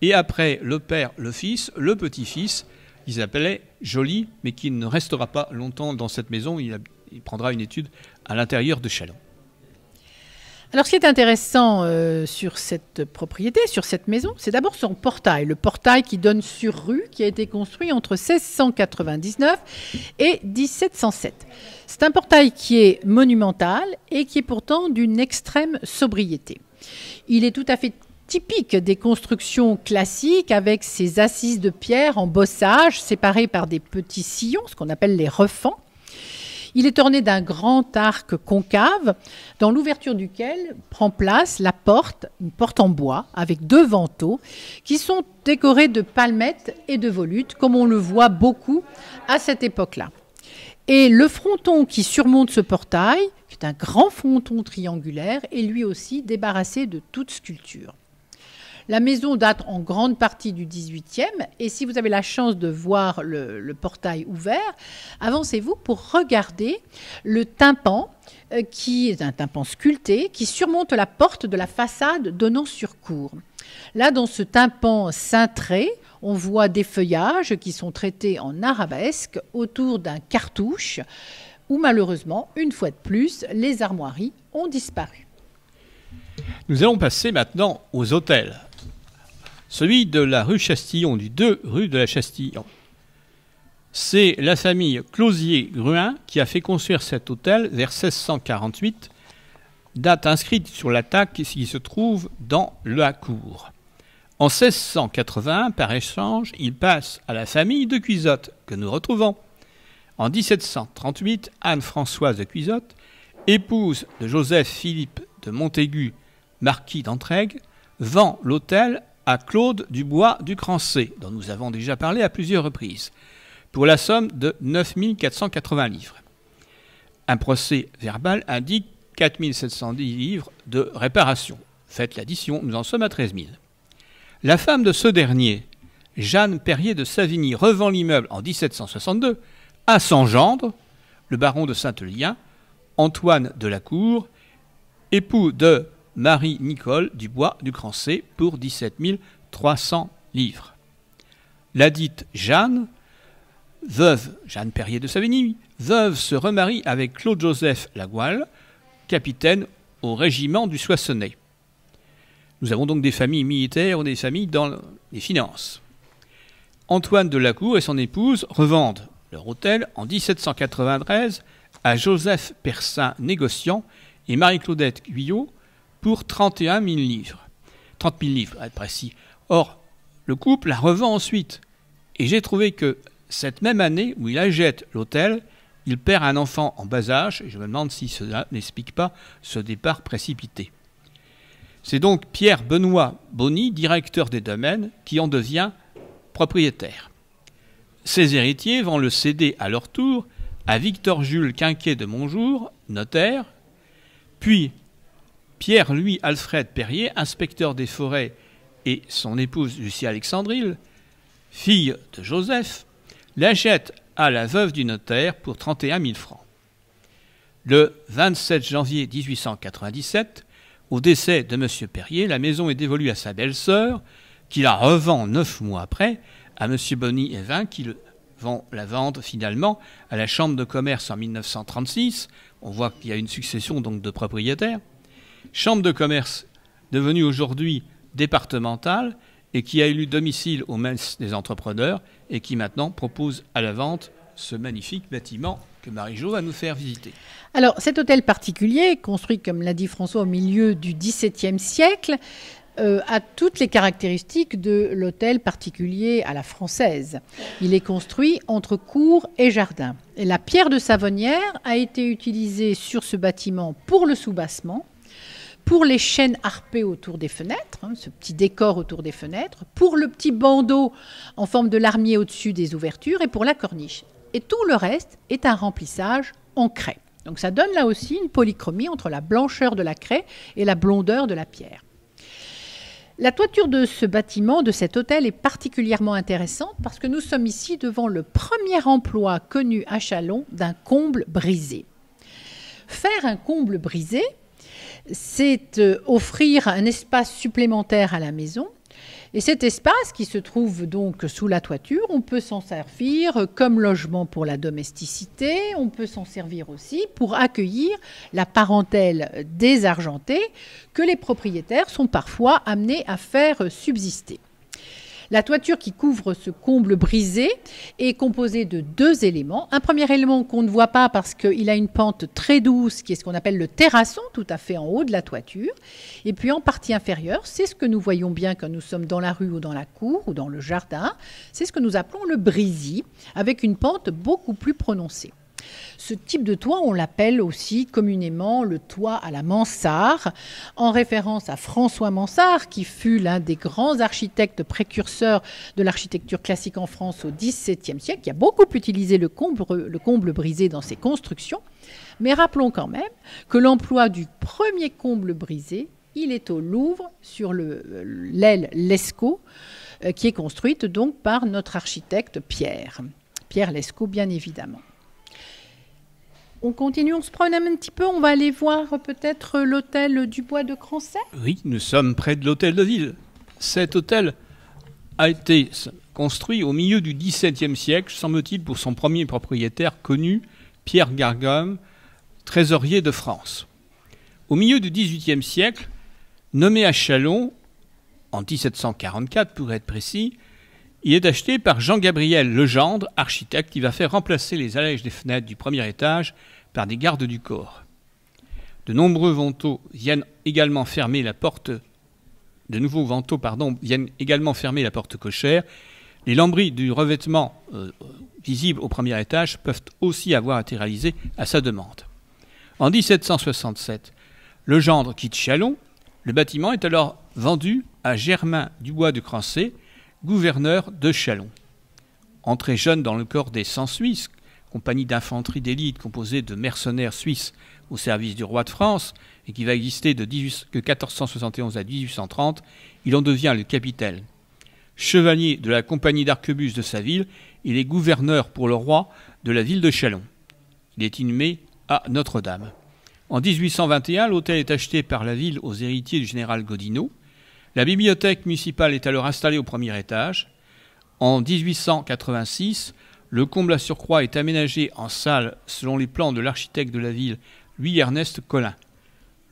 Et après, le père, le fils, le petit-fils, il s'appelait Joly, mais qui ne restera pas longtemps dans cette maison. Il prendra une étude à l'intérieur de Châlons. Alors, ce qui est intéressant sur cette propriété, sur cette maison, c'est d'abord son portail. Le portail qui donne sur rue, qui a été construit entre 1699 et 1707. C'est un portail qui est monumental et qui est pourtant d'une extrême sobriété. Il est tout à fait typique des constructions classiques avec ses assises de pierre en bossage séparées par des petits sillons, ce qu'on appelle les refends. Il est orné d'un grand arc concave dans l'ouverture duquel prend place la porte, une porte en bois avec 2 vantaux qui sont décorés de palmettes et de volutes comme on le voit beaucoup à cette époque-là. Et le fronton qui surmonte ce portail, qui est un grand fronton triangulaire, est lui aussi débarrassé de toute sculpture. La maison date en grande partie du XVIIIe et si vous avez la chance de voir le portail ouvert, avancez-vous pour regarder le tympan qui est un tympan sculpté qui surmonte la porte de la façade donnant sur cour. Là, dans ce tympan cintré, on voit des feuillages qui sont traités en arabesque autour d'un cartouche où malheureusement, une fois de plus, les armoiries ont disparu. Nous allons passer maintenant aux hôtels. Celui de la rue Chastillon, du 2 rue de la Chastillon. C'est la famille Closier-Gruin qui a fait construire cet hôtel vers 1648, date inscrite sur la taque qui se trouve dans la cour. En 1681, par échange, il passe à la famille de Cuisotte, que nous retrouvons. En 1738, Anne-Françoise de Cuisotte, épouse de Joseph-Philippe de Montaigu, marquis d'Entraigues, vend l'hôtel à Claude Dubois du Crancé, dont nous avons déjà parlé à plusieurs reprises, pour la somme de 9 480 livres. Un procès verbal indique 4 710 livres de réparation. Faites l'addition, nous en sommes à 13 000. La femme de ce dernier, Jeanne Perrier de Savigny, revend l'immeuble en 1762 à son gendre, le baron de Saint-Eulien, Antoine de la Cour, époux de Marie-Nicole Dubois du Crancé pour 17 300 livres. Ladite Jeanne, veuve, Jeanne Perrier de Savigny, veuve se remarie avec Claude-Joseph Lagoual, capitaine au régiment du Soissonnais. Nous avons donc des familles militaires ou des familles dans les finances. Antoine de la Cour et son épouse revendent leur hôtel en 1793 à Joseph Persin, négociant, et Marie-Claudette Guyot pour 31 000 livres. 30 000 livres, à être précis. Or, le couple la revend ensuite. Et j'ai trouvé que cette même année où il achète l'hôtel, il perd un enfant en bas âge, et je me demande si cela n'explique pas ce départ précipité. C'est donc Pierre-Benoît Bonny, directeur des domaines, qui en devient propriétaire. Ses héritiers vont le céder à leur tour à Victor-Jules Quinquet de Montjour, notaire, puis Pierre-Louis Alfred Perrier, inspecteur des forêts, et son épouse Lucie Alexandrille, fille de Joseph, l'achètent à la veuve du notaire pour 31 000 francs. Le 27 janvier 1897, au décès de M. Perrier, la maison est dévolue à sa belle-sœur, qui la revend 9 mois après à M. Bonny et Vin, qui vont la vendre finalement à la Chambre de commerce en 1936. On voit qu'il y a une succession donc de propriétaires. Chambre de commerce devenue aujourd'hui départementale et qui a élu domicile aux messes des entrepreneurs et qui maintenant propose à la vente ce magnifique bâtiment que Marie-Jo va nous faire visiter. Alors, cet hôtel particulier, construit, comme l'a dit François, au milieu du XVIIe siècle, a toutes les caractéristiques de l'hôtel particulier à la française. Il est construit entre cour et jardin. Et la pierre de Savonnières a été utilisée sur ce bâtiment pour le soubassement, pour les chênes harpés autour des fenêtres, ce petit décor autour des fenêtres, pour le petit bandeau en forme de larmier au-dessus des ouvertures et pour la corniche. Et tout le reste est un remplissage en craie. Donc ça donne là aussi une polychromie entre la blancheur de la craie et la blondeur de la pierre. La toiture de ce bâtiment, de cet hôtel, est particulièrement intéressante parce que nous sommes ici devant le premier emploi connu à Châlons d'un comble brisé. Faire un comble brisé, c'est offrir un espace supplémentaire à la maison. Et cet espace qui se trouve donc sous la toiture, on peut s'en servir comme logement pour la domesticité, on peut s'en servir aussi pour accueillir la parentèle désargentée que les propriétaires sont parfois amenés à faire subsister. La toiture qui couvre ce comble brisé est composée de deux éléments. Un premier élément qu'on ne voit pas parce qu'il a une pente très douce, qui est ce qu'on appelle le terrasson, tout à fait en haut de la toiture. Et puis en partie inférieure, c'est ce que nous voyons bien quand nous sommes dans la rue ou dans la cour ou dans le jardin. C'est ce que nous appelons le brisy, avec une pente beaucoup plus prononcée. Ce type de toit, on l'appelle aussi communément le toit à la Mansart, en référence à François Mansart, qui fut l'un des grands architectes précurseurs de l'architecture classique en France au XVIIe siècle, qui a beaucoup utilisé le comble brisé dans ses constructions. Mais rappelons quand même que l'emploi du premier comble brisé, il est au Louvre, sur l'aile Lescaut, qui est construite donc par notre architecte Pierre Lescaut, bien évidemment. On continue, on se promène un petit peu, on va aller voir peut-être l'hôtel du Bois de Crancey. Oui, nous sommes près de l'hôtel de ville. Cet hôtel a été construit au milieu du XVIIe siècle, semble-t-il, pour son premier propriétaire connu, Pierre Gargum, trésorier de France. Au milieu du XVIIIe siècle, nommé à Châlons, en 1744 pour être précis, il est acheté par Jean-Gabriel Legendre, architecte, qui va faire remplacer les allèges des fenêtres du premier étage par des gardes du corps. De nombreux vantaux viennent également fermer la porte. De nouveaux vantaux, viennent également fermer la porte cochère. Les lambris du revêtement visibles au premier étage peuvent aussi avoir été réalisés à sa demande. En 1767, Legendre quitte Châlons. Le bâtiment est alors vendu à Germain Dubois de Crancey, gouverneur de Châlons. Entré jeune dans le corps des 100 Suisses, compagnie d'infanterie d'élite composée de mercenaires suisses au service du roi de France et qui va exister de 1471 à 1830, il en devient le capitaine. Chevalier de la compagnie d'arquebuses de sa ville, il est gouverneur pour le roi de la ville de Châlons. Il est inhumé à Notre-Dame. En 1821, l'hôtel est acheté par la ville aux héritiers du général Godineau. La bibliothèque municipale est alors installée au premier étage. En 1886, le comble à surcroît est aménagé en salle selon les plans de l'architecte de la ville, Louis-Ernest Collin.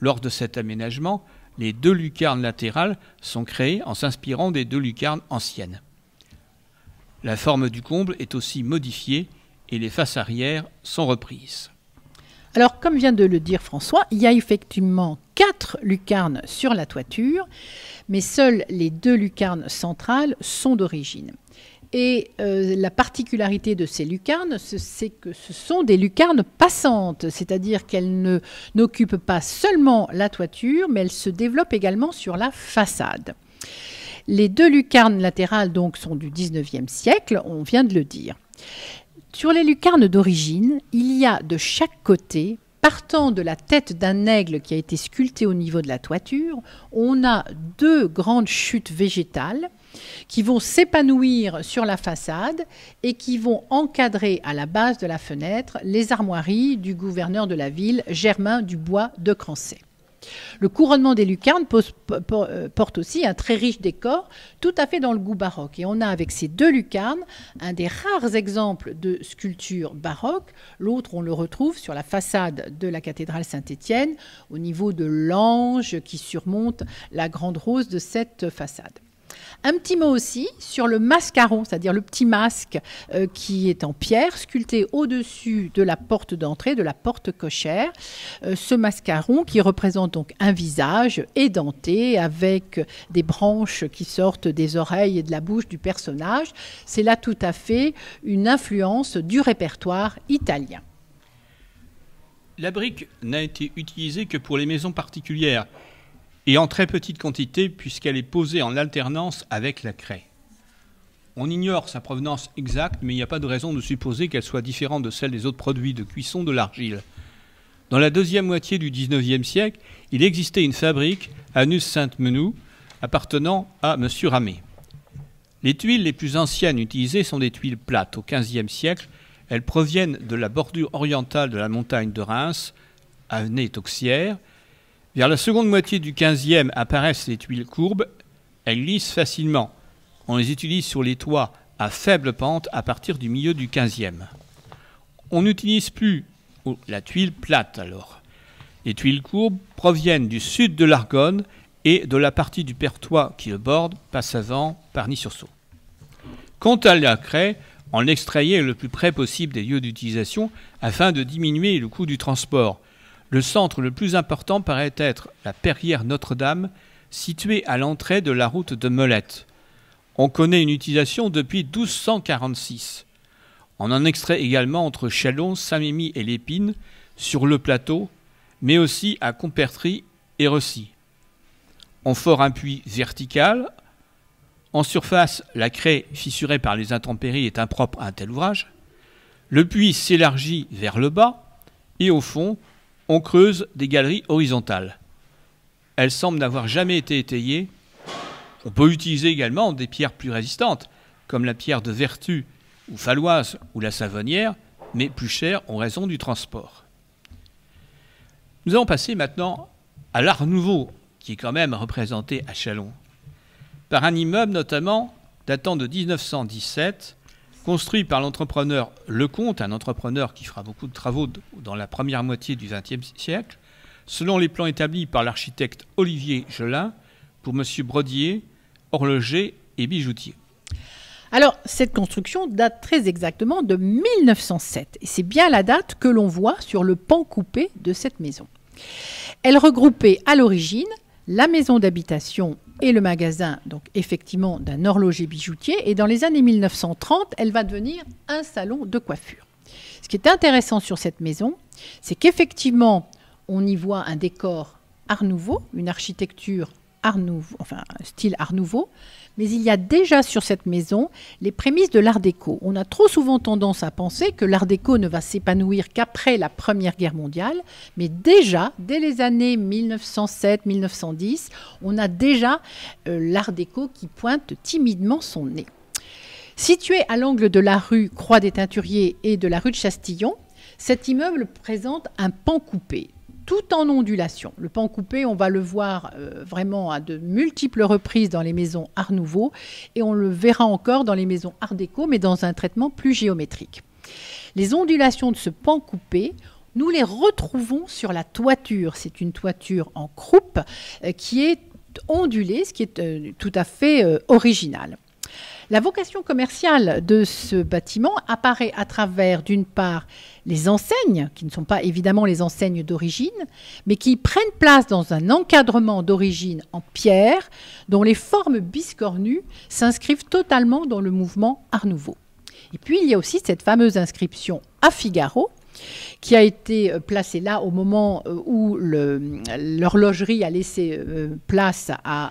Lors de cet aménagement, les deux lucarnes latérales sont créées en s'inspirant des deux lucarnes anciennes. La forme du comble est aussi modifiée et les faces arrière sont reprises. Alors, comme vient de le dire François, il y a effectivement 4 lucarnes sur la toiture, mais seules les 2 lucarnes centrales sont d'origine. Et la particularité de ces lucarnes, c'est que ce sont des lucarnes passantes, c'est-à-dire qu'elles n'occupent pas seulement la toiture, mais elles se développent également sur la façade. Les 2 lucarnes latérales donc sont du XIXe siècle, on vient de le dire. Sur les lucarnes d'origine, il y a de chaque côté, partant de la tête d'un aigle qui a été sculpté au niveau de la toiture, on a 2 grandes chutes végétales qui vont s'épanouir sur la façade et qui vont encadrer à la base de la fenêtre les armoiries du gouverneur de la ville, Germain Dubois de Crancey. Le couronnement des lucarnes porte aussi un très riche décor, tout à fait dans le goût baroque. Et on a avec ces deux lucarnes un des rares exemples de sculpture baroque. L'autre, on le retrouve sur la façade de la cathédrale Saint-Étienne, au niveau de l'ange qui surmonte la grande rose de cette façade. Un petit mot aussi sur le mascaron, c'est-à-dire le petit masque qui est en pierre, sculpté au-dessus de la porte d'entrée, de la porte cochère. Ce mascaron qui représente donc un visage édenté avec des branches qui sortent des oreilles et de la bouche du personnage. C'est là tout à fait une influence du répertoire italien. La brique n'a été utilisée que pour les maisons particulières, et en très petite quantité puisqu'elle est posée en alternance avec la craie. On ignore sa provenance exacte, mais il n'y a pas de raison de supposer qu'elle soit différente de celle des autres produits de cuisson de l'argile. Dans la deuxième moitié du XIXe siècle, il existait une fabrique à Nusse-Sainte-Menou appartenant à M. Ramé. Les tuiles les plus anciennes utilisées sont des tuiles plates. Au XVe siècle, elles proviennent de la bordure orientale de la montagne de Reims, Avenay-Tauxière. Vers la seconde moitié du XVe apparaissent les tuiles courbes. Elles glissent facilement. On les utilise sur les toits à faible pente à partir du milieu du XVe. On n'utilise plus la tuile plate alors. Les tuiles courbes proviennent du sud de l'Argonne et de la partie du Perthois qui le borde, Passavant, Parny-sur-Saulx. Quant à la craie, on l'extrayait le plus près possible des lieux d'utilisation afin de diminuer le coût du transport. Le centre le plus important paraît être la Perrière Notre-Dame, située à l'entrée de la route de Melette. On connaît une utilisation depuis 1246. On en extrait également entre Châlons, Saint-Mémy et l'Épine, sur le plateau, mais aussi à Compertry et Ressy. On fore un puits vertical. En surface, la craie fissurée par les intempéries est impropre à un tel ouvrage. Le puits s'élargit vers le bas et au fond, on creuse des galeries horizontales. Elles semblent n'avoir jamais été étayées. On peut utiliser également des pierres plus résistantes, comme la pierre de Vertu ou Falloise ou la Savonnière, mais plus chères en raison du transport. Nous allons passer maintenant à l'Art nouveau, qui est quand même représenté à Châlons, par un immeuble notamment datant de 1917, construit par l'entrepreneur Lecomte, un entrepreneur qui fera beaucoup de travaux dans la première moitié du XXe siècle, selon les plans établis par l'architecte Olivier Gelin pour M. Brodier, horloger et bijoutier. Alors, cette construction date très exactement de 1907. Et c'est bien la date que l'on voit sur le pan coupé de cette maison. Elle regroupait à l'origine la maison d'habitation et le magasin, donc effectivement, d'un horloger bijoutier. Et dans les années 1930, elle va devenir un salon de coiffure. Ce qui est intéressant sur cette maison, c'est qu'effectivement, on y voit un décor Art nouveau, une architecture Art nouveau, enfin un style Art nouveau, mais il y a déjà sur cette maison les prémices de l'Art déco. On a trop souvent tendance à penser que l'Art déco ne va s'épanouir qu'après la Première Guerre mondiale, mais déjà, dès les années 1907-1910, on a déjà l'Art déco qui pointe timidement son nez. Situé à l'angle de la rue Croix des Teinturiers et de la rue de Chastillon, cet immeuble présente un pan coupé, tout en ondulation. Le pan coupé, on va le voir vraiment à de multiples reprises dans les maisons Art nouveau et on le verra encore dans les maisons Art déco, mais dans un traitement plus géométrique. Les ondulations de ce pan coupé, nous les retrouvons sur la toiture. C'est une toiture en croupe qui est ondulée, ce qui est tout à fait original. La vocation commerciale de ce bâtiment apparaît à travers, d'une part, les enseignes, qui ne sont pas évidemment les enseignes d'origine, mais qui prennent place dans un encadrement d'origine en pierre, dont les formes biscornues s'inscrivent totalement dans le mouvement Art nouveau. Et puis, il y a aussi cette fameuse inscription à Figaro, qui a été placée là au moment où l'horlogerie a laissé place à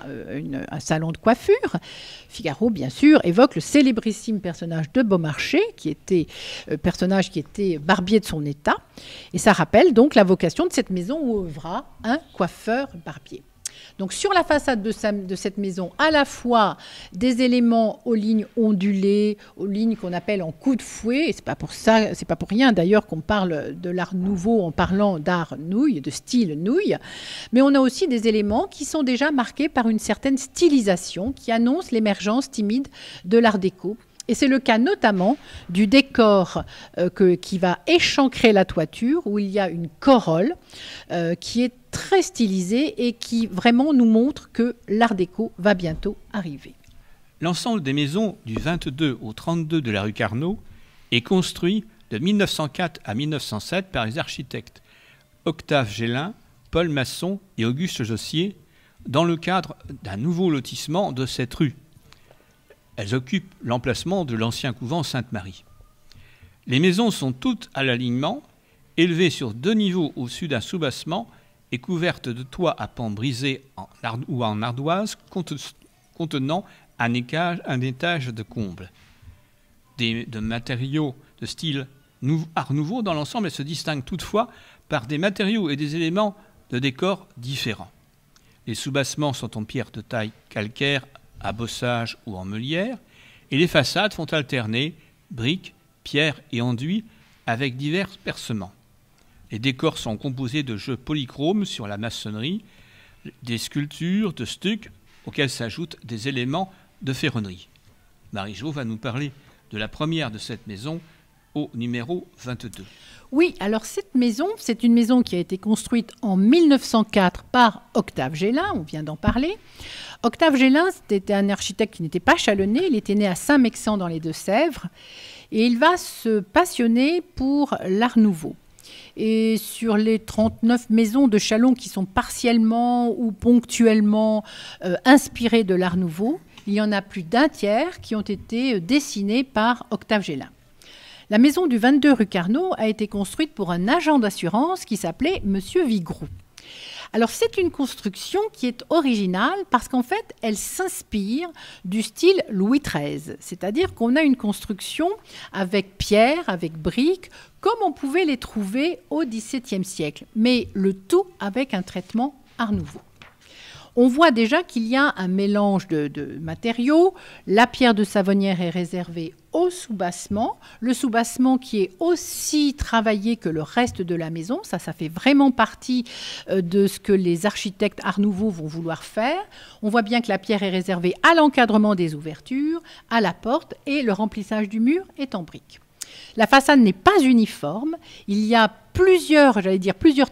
un salon de coiffure. Figaro, bien sûr, évoque le célébrissime personnage de Beaumarchais, qui était personnage qui était barbier de son état. Et ça rappelle donc la vocation de cette maison où œuvra un coiffeur barbier. Donc sur la façade de cette maison, à la fois des éléments aux lignes ondulées, aux lignes qu'on appelle en coup de fouet, et c'est pas pour rien d'ailleurs qu'on parle de l'art nouveau en parlant d'art nouille, de style nouille, mais on a aussi des éléments qui sont déjà marqués par une certaine stylisation qui annonce l'émergence timide de l'art déco. Et c'est le cas notamment du décor qui va échancrer la toiture, où il y a une corolle qui est très stylisée et qui vraiment nous montre que l'art déco va bientôt arriver. L'ensemble des maisons du 22 au 32 de la rue Carnot est construit de 1904 à 1907 par les architectes Octave Gélin, Paul Masson et Auguste Jossier dans le cadre d'un nouveau lotissement de cette rue. Elles occupent l'emplacement de l'ancien couvent Sainte-Marie. Les maisons sont toutes à l'alignement, élevées sur 2 niveaux au-dessus d'un soubassement et couvertes de toits à pans brisés ou en ardoise contenant un étage de comble. De matériaux de style art nouveau dans l'ensemble, elles se distinguent toutefois par des matériaux et des éléments de décor différents. Les soubassements sont en pierre de taille calcaire, à bossage ou en meulière, et les façades font alterner briques, pierres et enduits avec divers percements. Les décors sont composés de jeux polychromes sur la maçonnerie, des sculptures de stuc auxquelles s'ajoutent des éléments de ferronnerie. Marie-Jo va nous parler de la première de cette maison au numéro 22. Oui, alors cette maison, c'est une maison qui a été construite en 1904 par Octave Gélin, on vient d'en parler. Octave Gélin, c'était un architecte qui n'était pas chalonnais, il était né à Saint-Mexan dans les Deux-Sèvres, et il va se passionner pour l'art nouveau. Et sur les 39 maisons de Châlons qui sont partiellement ou ponctuellement inspirées de l'art nouveau, il y en a plus d'un tiers qui ont été dessinées par Octave Gélin. La maison du 22 rue Carnot a été construite pour un agent d'assurance qui s'appelait Monsieur Vigroux. Alors c'est une construction qui est originale parce qu'en fait elle s'inspire du style Louis XIII, c'est-à-dire qu'on a une construction avec pierre, avec briques, comme on pouvait les trouver au XVIIe siècle, mais le tout avec un traitement art nouveau. On voit déjà qu'il y a un mélange de matériaux. La pierre de Savonnière est réservée au soubassement. Le soubassement qui est aussi travaillé que le reste de la maison. Ça fait vraiment partie de ce que les architectes Art Nouveau vont vouloir faire. On voit bien que la pierre est réservée à l'encadrement des ouvertures, à la porte, et le remplissage du mur est en briques. La façade n'est pas uniforme. Il y a plusieurs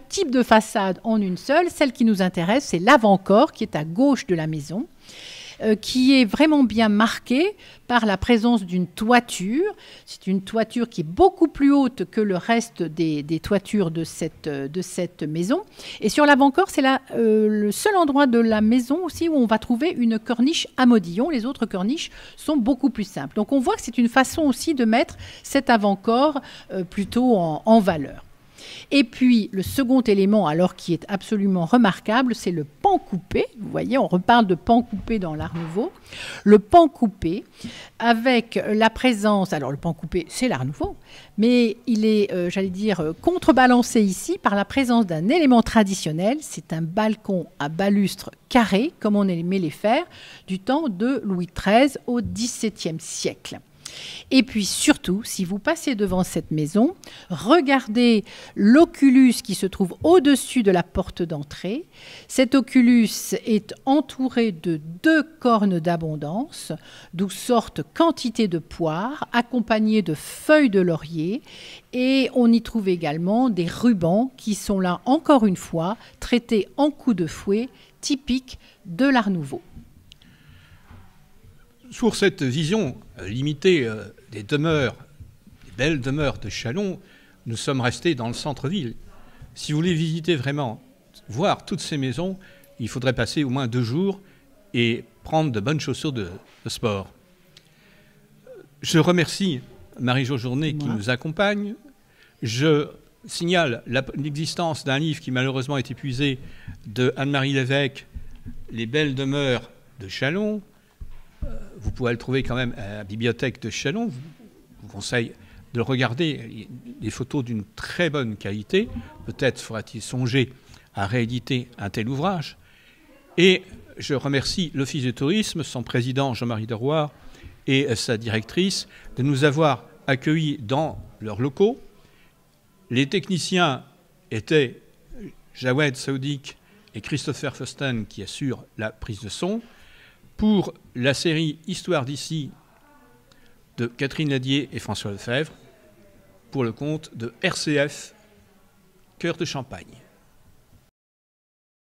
types de façades en une seule. Celle qui nous intéresse, c'est l'avant-corps qui est à gauche de la maison, qui est vraiment bien marquée par la présence d'une toiture. C'est une toiture qui est beaucoup plus haute que le reste des toitures de cette maison. Et sur l'avant-corps, c'est le seul endroit de la maison aussi où on va trouver une corniche à modillon. Les autres corniches sont beaucoup plus simples. Donc on voit que c'est une façon aussi de mettre cet avant-corps plutôt en valeur. Et puis, le second élément, alors qui est absolument remarquable, c'est le pan coupé. Vous voyez, on reparle de pan coupé dans l'Art Nouveau. Le pan coupé, avec la présence... Alors, le pan coupé, c'est l'Art Nouveau, mais il est, contrebalancé ici par la présence d'un élément traditionnel. C'est un balcon à balustre carré, comme on aimait les faire, du temps de Louis XIII au XVIIe siècle. Et puis surtout, si vous passez devant cette maison, regardez l'oculus qui se trouve au-dessus de la porte d'entrée. Cet oculus est entouré de 2 cornes d'abondance, d'où sortent quantité de poires, accompagnées de feuilles de laurier. Et on y trouve également des rubans qui sont là, encore une fois, traités en coup de fouet, typiques de l'Art Nouveau. Sur cette vision limitée des belles demeures de Châlons, nous sommes restés dans le centre-ville. Si vous voulez visiter vraiment, voir toutes ces maisons, il faudrait passer au moins 2 jours et prendre de bonnes chaussures de sport. Je remercie Marie-Jo Journet qui nous accompagne. Je signale l'existence d'un livre qui malheureusement est épuisé de Anne-Marie Lévesque, Les belles demeures de Châlons. Vous pourrez le trouver quand même à la bibliothèque de Châlons. Je vous conseille de le regarder. Des photos d'une très bonne qualité. Peut-être faudra-t-il songer à rééditer un tel ouvrage. Et je remercie l'Office du tourisme, son président Jean-Marie Deroire et sa directrice de nous avoir accueillis dans leurs locaux. Les techniciens étaient Jawed Saoudik et Christopher Fosten qui assurent la prise de son. Pour la série Histoire d'ici de Catherine Ladier et François Lefebvre, pour le compte de RCF Cœur de Champagne.